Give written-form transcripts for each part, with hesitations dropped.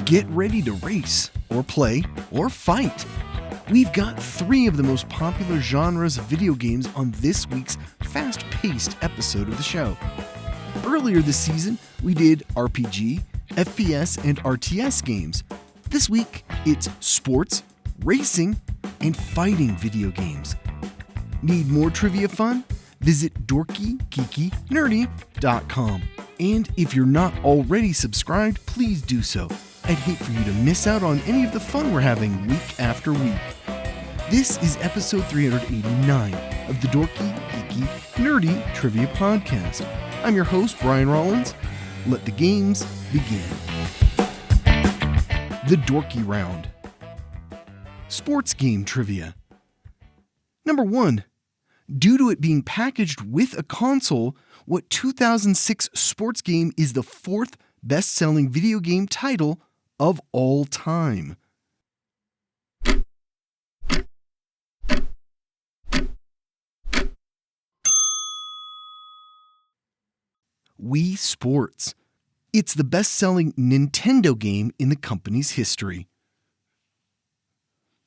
Get ready to race, or play, or fight. We've got 3 of the most popular genres of video games on this week's fast-paced episode of the show. Earlier this season, we did RPG, FPS, and RTS games. This week, it's sports, racing, and fighting video games. Need more trivia fun? Visit dorky.geeky.nerdy.com. And if you're not already subscribed, please do so. I'd hate for you to miss out on any of the fun we're having week after week. This is episode 389 of the Dorky, Geeky, Nerdy Trivia Podcast. I'm your host, Brian Rollins. Let the games begin. The Dorky Round. Sports game trivia. Number 1. Due to it being packaged with a console, what 2006 sports game is the 4th best-selling video game title of all time? Wii Sports. It's the best-selling Nintendo game in the company's history.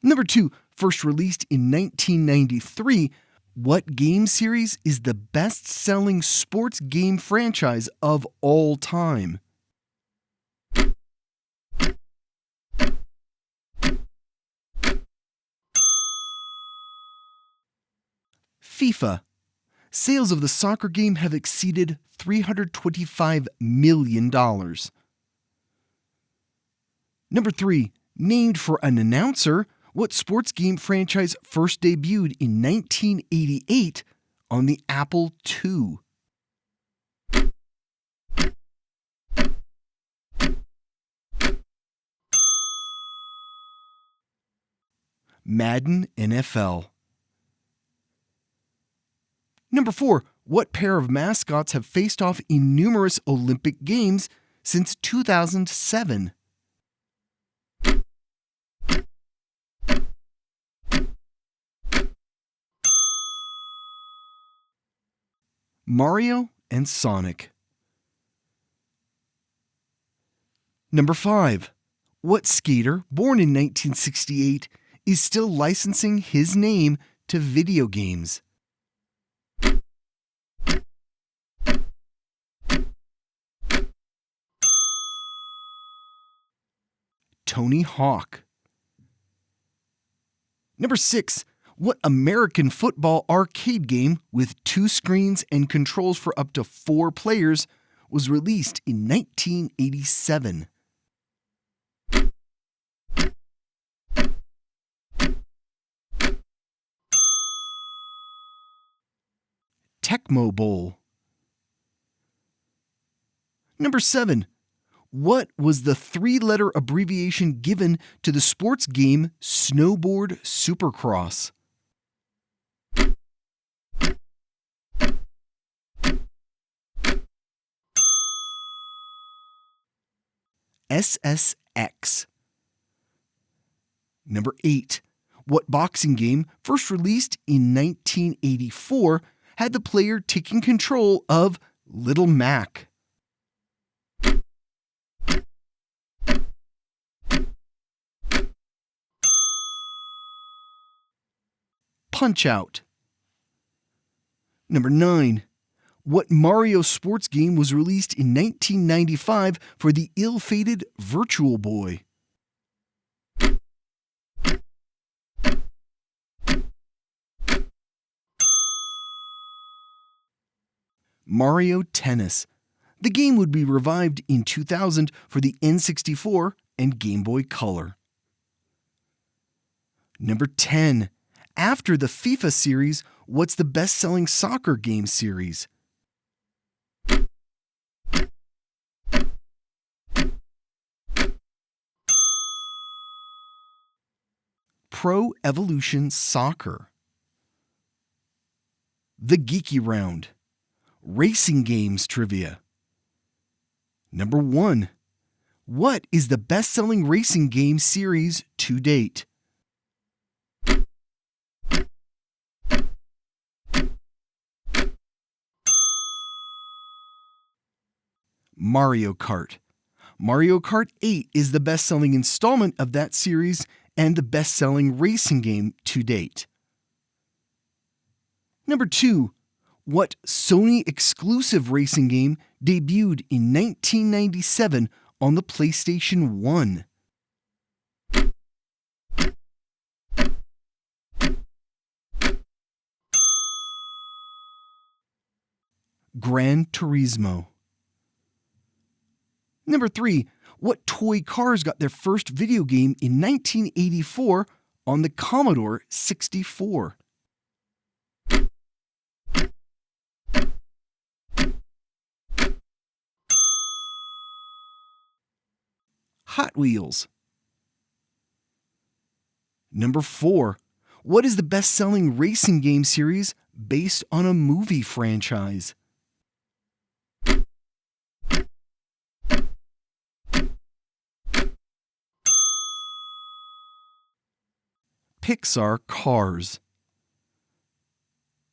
Number 2, first released in 1993, what game series is the best-selling sports game franchise of all time? FIFA. Sales of the soccer game have exceeded $325 million. Number 3, named for an announcer, what sports game franchise first debuted in 1988 on the Apple II? Madden NFL. Number 4, what pair of mascots have faced off in numerous Olympic Games since 2007? Mario and Sonic. Number 5, what skater, born in 1968, is still licensing his name to video games? Tony Hawk. Number 6, what American football arcade game with 2 screens and controls for up to 4 players was released in 1987? Tecmo Bowl. Number 7, what was the 3-letter abbreviation given to the sports game Snowboard Supercross? SSX. Number 8, what boxing game, first released in 1984, had the player taking control of Little Mac? Punch-Out. Number 9. What Mario sports game was released in 1995 for the ill-fated Virtual Boy? Mario Tennis. The game would be revived in 2000 for the N64 and Game Boy Color. Number 10. After the FIFA series, what's the best-selling soccer game series? Pro Evolution Soccer. The Geeky Round. Racing games trivia. Number 1. What is the best-selling racing game series to date? Mario Kart. Mario Kart 8 is the best-selling installment of that series and the best-selling racing game to date. Number 2. What Sony exclusive racing game debuted in 1997 on the PlayStation 1? Gran Turismo. Number 3. What toy cars got their first video game in 1984 on the Commodore 64? Hot Wheels. Number 4. What is the best-selling racing game series based on a movie franchise? Pixar Cars.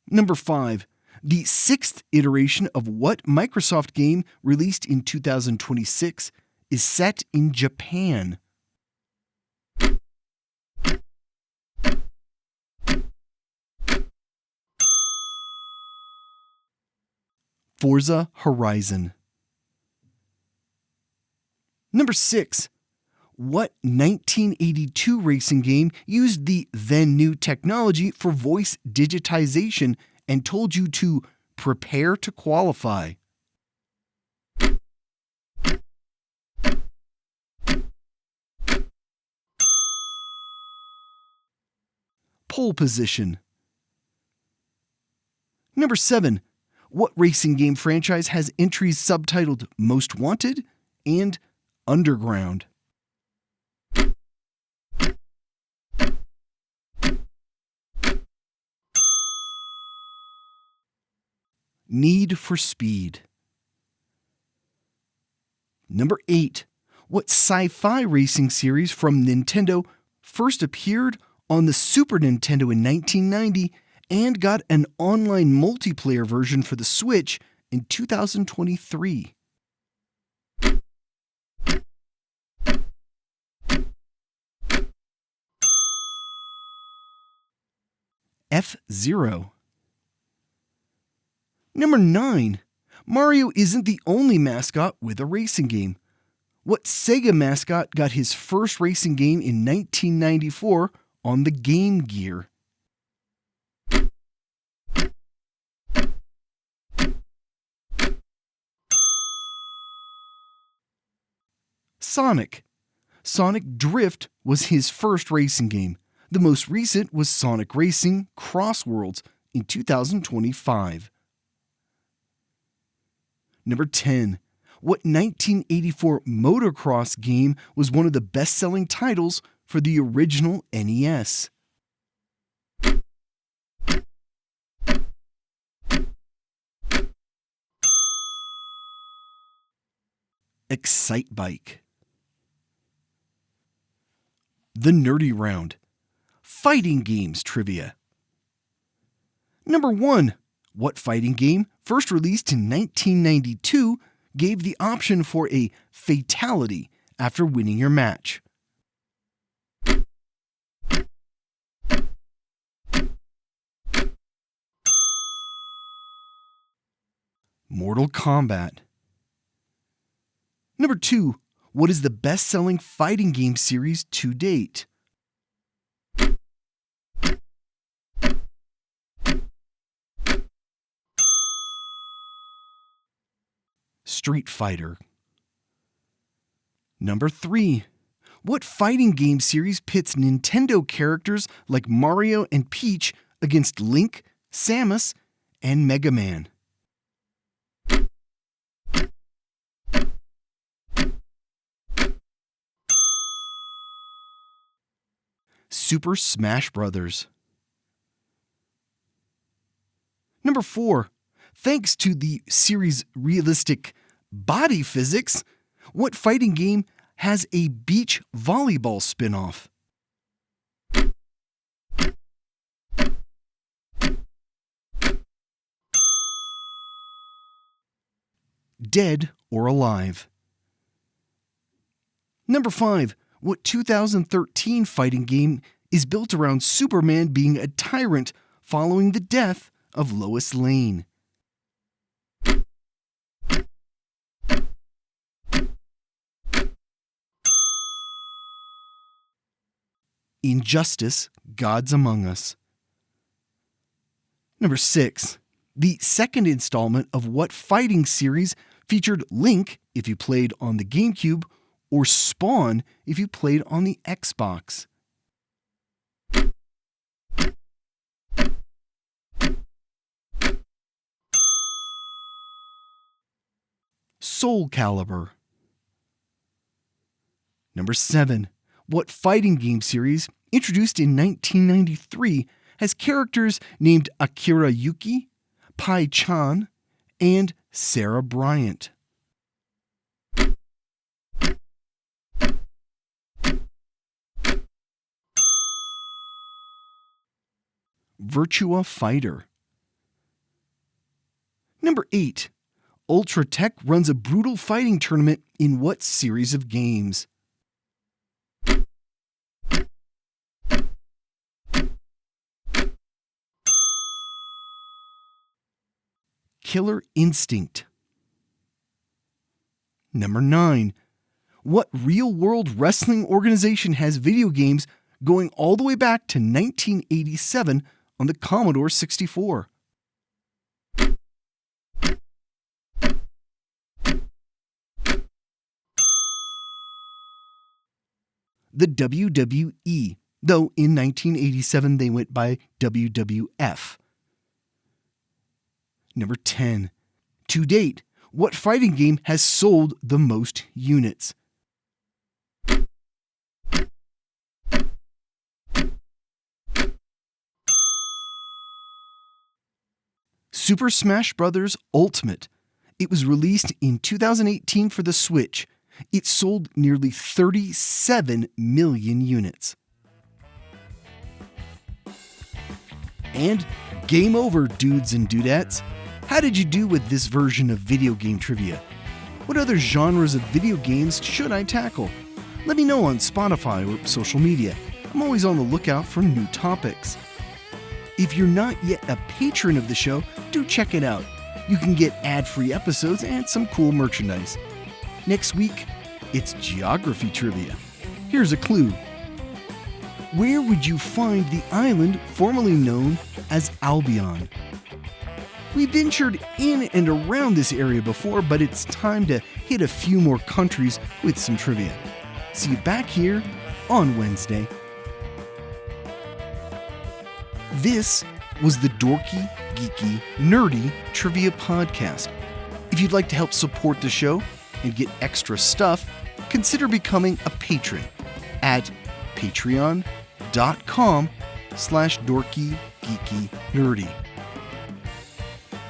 Number 5. The 6th iteration of what Microsoft game released in 2026 is set in Japan? Forza Horizon. Number 6. What 1982 racing game used the then new technology for voice digitization and told you to prepare to qualify? Pole Position. Number 7. What racing game franchise has entries subtitled Most Wanted and Underground? Need for Speed. Number 8. What sci-fi racing series from Nintendo first appeared on the Super Nintendo in 1990 and got an online multiplayer version for the Switch in 2023? F-Zero. Number 9. Mario isn't the only mascot with a racing game. What Sega mascot got his first racing game in 1994 on the Game Gear? Sonic. Sonic Drift was his first racing game. The most recent was Sonic Racing Cross Worlds in 2025. Number 10. What 1984 motocross game was one of the best-selling titles for the original NES? Excitebike. The Nerdy Round. Fighting games trivia. Number 1. What fighting game, first released in 1992, gave the option for a fatality after winning your match? Mortal Kombat. Number 2. What is the best-selling fighting game series to date? Street Fighter. Number 3. What fighting game series pits Nintendo characters like Mario and Peach against Link, Samus, and Mega Man? Super Smash Bros. Number 4. Thanks to the series' realistic body physics, what fighting game has a beach volleyball spin-off? Dead or Alive. Number 5. What 2013 fighting game is built around Superman being a tyrant following the death of Lois Lane? Injustice: Gods Among Us. Number 6. The second installment of what fighting series featured Link if you played on the GameCube or Spawn if you played on the Xbox? Soul Calibur. Number 7. What fighting game series, introduced in 1993, has characters named Akira Yuki, Pai Chan, and Sarah Bryant? Virtua Fighter. Number 8. Ultra Tech runs a brutal fighting tournament in what series of games? Killer Instinct. Number 9. What real-world wrestling organization has video games going all the way back to 1987 on the Commodore 64? The WWE, though in 1987 they went by WWF. Number 10. To date, what fighting game has sold the most units? Super Smash Bros. Ultimate. It was released in 2018 for the Switch. It sold nearly 37 million units. And game over, dudes and dudettes. How did you do with this version of video game trivia? What other genres of video games should I tackle? Let me know on Spotify or social media. I'm always on the lookout for new topics. If you're not yet a patron of the show, do check it out. You can get ad-free episodes and some cool merchandise. Next week, it's geography trivia. Here's a clue. Where would you find the island formerly known as Albion? We ventured in and around this area before, but it's time to hit a few more countries with some trivia. See you back here on Wednesday. This was the Dorky, Geeky, Nerdy Trivia Podcast. If you'd like to help support the show and get extra stuff, consider becoming a patron at patreon.com/dorkygeekynerdy.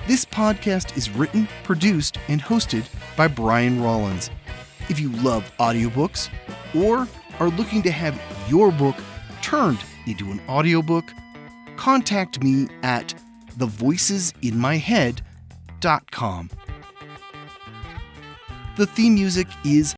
This podcast is written, produced, and hosted by Brian Rollins. If you love audiobooks or are looking to have your book turned into an audiobook, contact me at thevoicesinmyhead.com. The theme music is